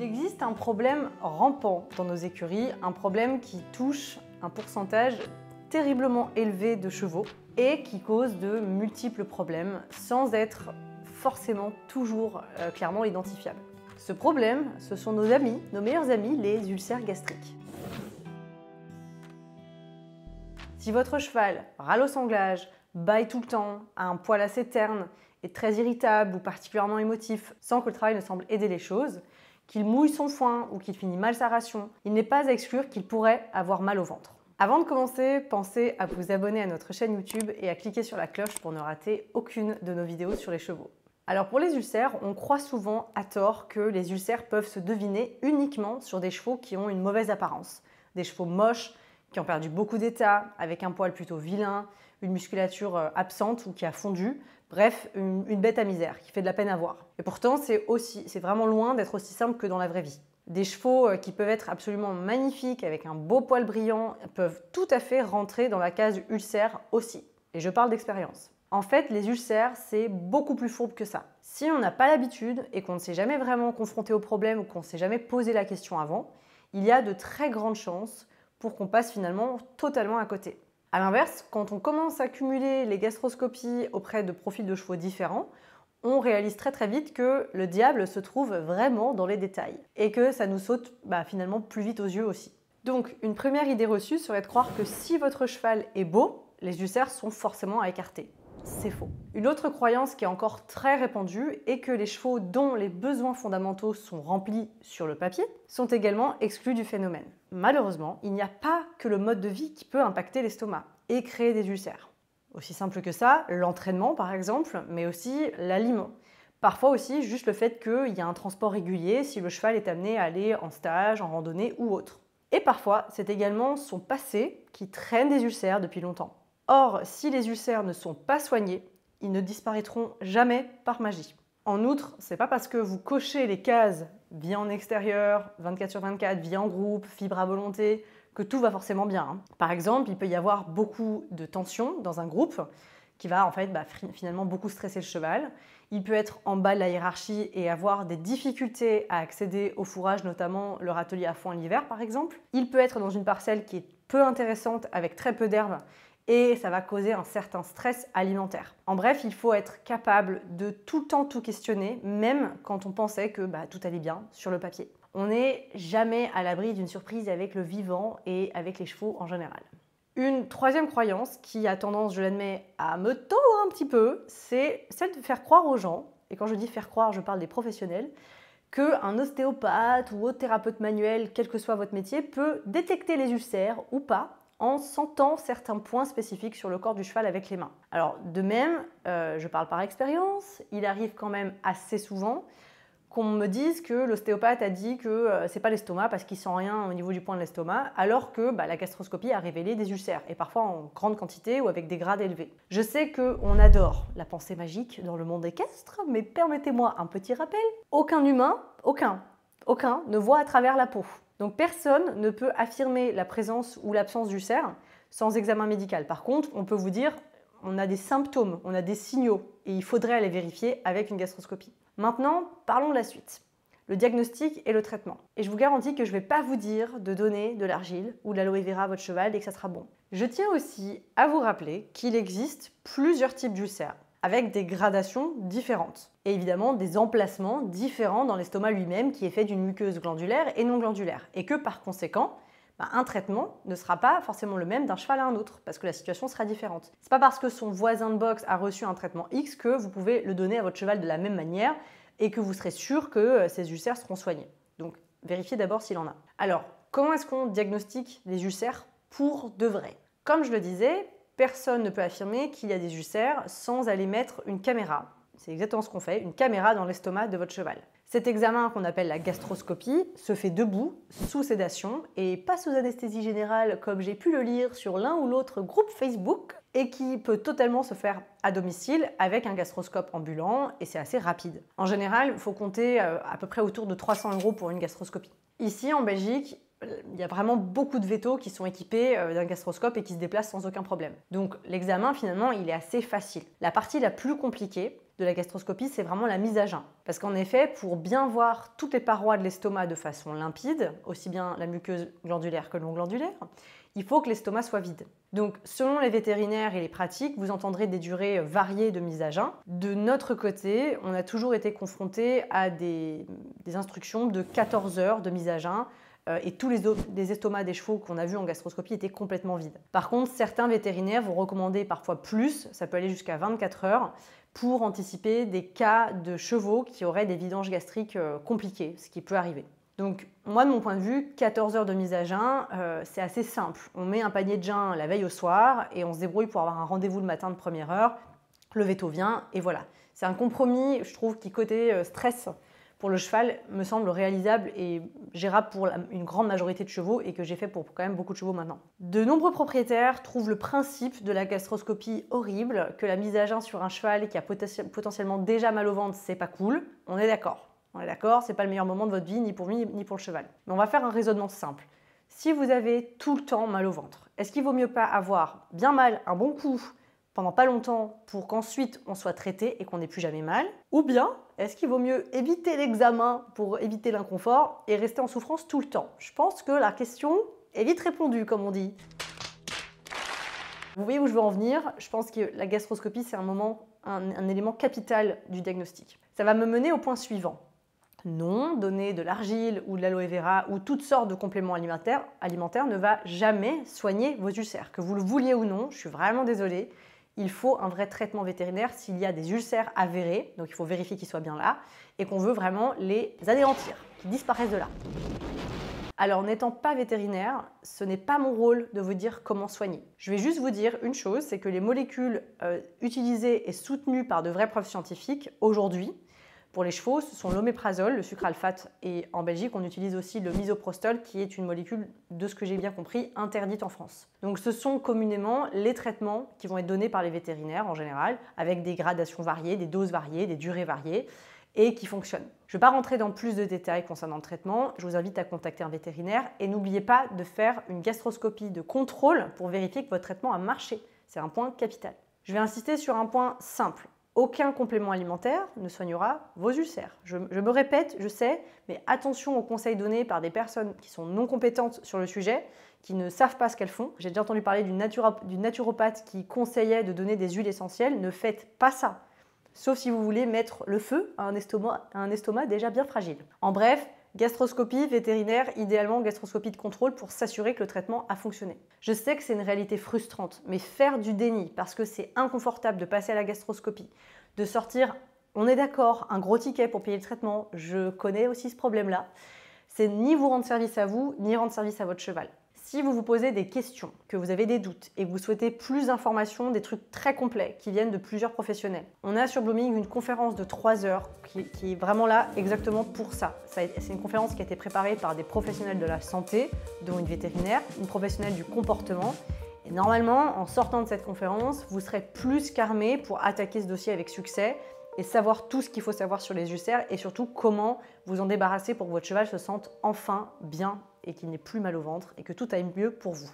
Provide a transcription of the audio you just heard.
Il existe un problème rampant dans nos écuries, un problème qui touche un pourcentage terriblement élevé de chevaux et qui cause de multiples problèmes sans être forcément toujours clairement identifiable. Ce problème, ce sont nos amis, nos meilleurs amis, les ulcères gastriques. Si votre cheval râle au sanglage, bâille tout le temps, a un poil assez terne, est très irritable ou particulièrement émotif, sans que le travail ne semble aider les choses, qu'il mouille son foin ou qu'il finit mal sa ration, il n'est pas à exclure qu'il pourrait avoir mal au ventre. Avant de commencer, pensez à vous abonner à notre chaîne YouTube et à cliquer sur la cloche pour ne rater aucune de nos vidéos sur les chevaux. Alors pour les ulcères, on croit souvent à tort que les ulcères peuvent se deviner uniquement sur des chevaux qui ont une mauvaise apparence. Des chevaux moches, qui ont perdu beaucoup d'état, avec un poil plutôt vilain, une musculature absente ou qui a fondu, bref, une bête à misère qui fait de la peine à voir. Et pourtant, c'est vraiment loin d'être aussi simple que dans la vraie vie. Des chevaux qui peuvent être absolument magnifiques, avec un beau poil brillant, peuvent tout à fait rentrer dans la case ulcère aussi. Et je parle d'expérience. En fait, les ulcères, c'est beaucoup plus fourbe que ça. Si on n'a pas l'habitude et qu'on ne s'est jamais vraiment confronté au problème ou qu'on ne s'est jamais posé la question avant, il y a de très grandes chances pour qu'on passe finalement totalement à côté. A l'inverse, quand on commence à cumuler les gastroscopies auprès de profils de chevaux différents, on réalise très vite que le diable se trouve vraiment dans les détails et que ça nous saute finalement plus vite aux yeux aussi. Donc une première idée reçue serait de croire que si votre cheval est beau, les ulcères sont forcément à écarter. C'est faux. Une autre croyance qui est encore très répandue est que les chevaux dont les besoins fondamentaux sont remplis sur le papier sont également exclus du phénomène. Malheureusement, il n'y a pas que le mode de vie qui peut impacter l'estomac et créer des ulcères. Aussi simple que ça, l'entraînement par exemple, mais aussi l'aliment. Parfois aussi juste le fait qu'il y a un transport régulier si le cheval est amené à aller en stage, en randonnée ou autre. Et parfois, c'est également son passé qui traîne des ulcères depuis longtemps. Or, si les ulcères ne sont pas soignés, ils ne disparaîtront jamais par magie. En outre, c'est pas parce que vous cochez les cases vie en extérieur, 24/24, vie en groupe, fibre à volonté, que tout va forcément bien. Par exemple, il peut y avoir beaucoup de tension dans un groupe qui va finalement beaucoup stresser le cheval. Il peut être en bas de la hiérarchie et avoir des difficultés à accéder au fourrage, notamment le râtelier à foin l'hiver par exemple. Il peut être dans une parcelle qui est peu intéressante avec très peu d'herbe et ça va causer un certain stress alimentaire. En bref, il faut être capable de tout le temps tout questionner, même quand on pensait que tout allait bien sur le papier. On n'est jamais à l'abri d'une surprise avec le vivant et avec les chevaux en général. Une troisième croyance qui a tendance, je l'admets, à me tordre un petit peu, c'est celle de faire croire aux gens, et quand je dis faire croire, je parle des professionnels, qu'un ostéopathe ou autre thérapeute manuel, quel que soit votre métier, peut détecter les ulcères ou pas en sentant certains points spécifiques sur le corps du cheval avec les mains. Alors de même, je parle par expérience, il arrive quand même assez souvent qu'on me dise que l'ostéopathe a dit que c'est pas l'estomac parce qu'il sent rien au niveau du point de l'estomac, alors que la gastroscopie a révélé des ulcères, et parfois en grande quantité ou avec des grades élevés. Je sais qu'on adore la pensée magique dans le monde équestre, mais permettez-moi un petit rappel, aucun humain, aucun ne voit à travers la peau. Donc personne ne peut affirmer la présence ou l'absence d'ulcères sans examen médical. Par contre, on peut vous dire on a des symptômes, on a des signaux et il faudrait aller vérifier avec une gastroscopie. Maintenant, parlons de la suite. Le diagnostic et le traitement. Et je vous garantis que je ne vais pas vous dire de donner de l'argile ou de l'aloe vera à votre cheval et que ça sera bon. Je tiens aussi à vous rappeler qu'il existe plusieurs types d'ulcères avec des gradations différentes. Et évidemment des emplacements différents dans l'estomac lui-même qui est fait d'une muqueuse glandulaire et non glandulaire. Et que par conséquent, un traitement ne sera pas forcément le même d'un cheval à un autre, parce que la situation sera différente. C'est pas parce que son voisin de boxe a reçu un traitement X que vous pouvez le donner à votre cheval de la même manière et que vous serez sûr que ces ulcères seront soignés. Donc vérifiez d'abord s'il en a. Alors, comment est-ce qu'on diagnostique les ulcères pour de vrai? Comme je le disais, personne ne peut affirmer qu'il y a des ulcères sans aller mettre une caméra. C'est exactement ce qu'on fait, une caméra dans l'estomac de votre cheval. Cet examen qu'on appelle la gastroscopie se fait debout, sous sédation et pas sous anesthésie générale comme j'ai pu le lire sur l'un ou l'autre groupe Facebook et qui peut totalement se faire à domicile avec un gastroscope ambulant et c'est assez rapide. En général, il faut compter à peu près autour de 300 € pour une gastroscopie. Ici en Belgique, il y a vraiment beaucoup de vétos qui sont équipés d'un gastroscope et qui se déplacent sans aucun problème. Donc l'examen finalement il est assez facile. La partie la plus compliquée, de la gastroscopie, c'est vraiment la mise à jeun. Parce qu'en effet, pour bien voir toutes les parois de l'estomac de façon limpide, aussi bien la muqueuse glandulaire que non glandulaire, il faut que l'estomac soit vide. Donc, selon les vétérinaires et les pratiques, vous entendrez des durées variées de mise à jeun. De notre côté, on a toujours été confrontés à des instructions de 14 heures de mise à jeun et tous les estomacs des chevaux qu'on a vus en gastroscopie étaient complètement vides. Par contre, certains vétérinaires vont recommander parfois plus, ça peut aller jusqu'à 24 heures, pour anticiper des cas de chevaux qui auraient des vidanges gastriques compliquées, ce qui peut arriver. Donc moi, de mon point de vue, 14 heures de mise à jeun, c'est assez simple. On met un panier de jeun la veille au soir et on se débrouille pour avoir un rendez-vous le matin de première heure. Le véto vient et voilà. C'est un compromis, je trouve, qui côté stress pour le cheval me semble réalisable et gérable pour une grande majorité de chevaux et que j'ai fait pour quand même beaucoup de chevaux maintenant. De nombreux propriétaires trouvent le principe de la gastroscopie horrible, que la mise à jeun sur un cheval qui a potentiellement déjà mal au ventre, c'est pas cool. On est d'accord. On est d'accord, c'est pas le meilleur moment de votre vie, ni pour lui, ni pour le cheval. Mais on va faire un raisonnement simple. Si vous avez tout le temps mal au ventre, est-ce qu'il vaut mieux pas avoir bien mal un bon coup pendant pas longtemps pour qu'ensuite on soit traité et qu'on n'ait plus jamais mal? Ou bien, est-ce qu'il vaut mieux éviter l'examen pour éviter l'inconfort et rester en souffrance tout le temps? Je pense que la question est vite répondue, comme on dit. Vous voyez où je veux en venir? Je pense que la gastroscopie, c'est un élément capital du diagnostic. Ça va me mener au point suivant. Non, donner de l'argile ou de l'aloe vera ou toutes sortes de compléments alimentaires ne va jamais soigner vos ulcères. Que vous le vouliez ou non, je suis vraiment désolée, il faut un vrai traitement vétérinaire s'il y a des ulcères avérés, donc il faut vérifier qu'ils soient bien là, et qu'on veut vraiment les anéantir, qu'ils disparaissent de là. Alors, n'étant pas vétérinaire, ce n'est pas mon rôle de vous dire comment soigner. Je vais juste vous dire une chose, c'est que les molécules utilisées et soutenues par de vraies preuves scientifiques aujourd'hui, pour les chevaux, ce sont l'oméprazole, le sucralfate, et en Belgique, on utilise aussi le misoprostol, qui est une molécule, de ce que j'ai bien compris, interdite en France. Donc ce sont communément les traitements qui vont être donnés par les vétérinaires en général, avec des gradations variées, des doses variées, des durées variées, et qui fonctionnent. Je ne vais pas rentrer dans plus de détails concernant le traitement, je vous invite à contacter un vétérinaire, et n'oubliez pas de faire une gastroscopie de contrôle pour vérifier que votre traitement a marché. C'est un point capital. Je vais insister sur un point simple. Aucun complément alimentaire ne soignera vos ulcères. Je me répète, je sais, mais attention aux conseils donnés par des personnes qui sont non compétentes sur le sujet, qui ne savent pas ce qu'elles font. J'ai déjà entendu parler d'une naturopathe qui conseillait de donner des huiles essentielles. Ne faites pas ça, sauf si vous voulez mettre le feu à un estomac déjà bien fragile. En bref, gastroscopie vétérinaire, idéalement gastroscopie de contrôle pour s'assurer que le traitement a fonctionné. Je sais que c'est une réalité frustrante, mais faire du déni parce que c'est inconfortable de passer à la gastroscopie, de sortir, on est d'accord, un gros ticket pour payer le traitement, je connais aussi ce problème-là, c'est ni vous rendre service à vous, ni rendre service à votre cheval. Si vous vous posez des questions, que vous avez des doutes et que vous souhaitez plus d'informations, des trucs très complets qui viennent de plusieurs professionnels, on a sur Blooming une conférence de 3 heures qui est vraiment là exactement pour ça. C'est une conférence qui a été préparée par des professionnels de la santé, dont une vétérinaire, une professionnelle du comportement. Et normalement, en sortant de cette conférence, vous serez plus qu'armé pour attaquer ce dossier avec succès et savoir tout ce qu'il faut savoir sur les ulcères et surtout comment vous en débarrasser pour que votre cheval se sente enfin bien et qu'il n'ait plus mal au ventre et que tout aille mieux pour vous.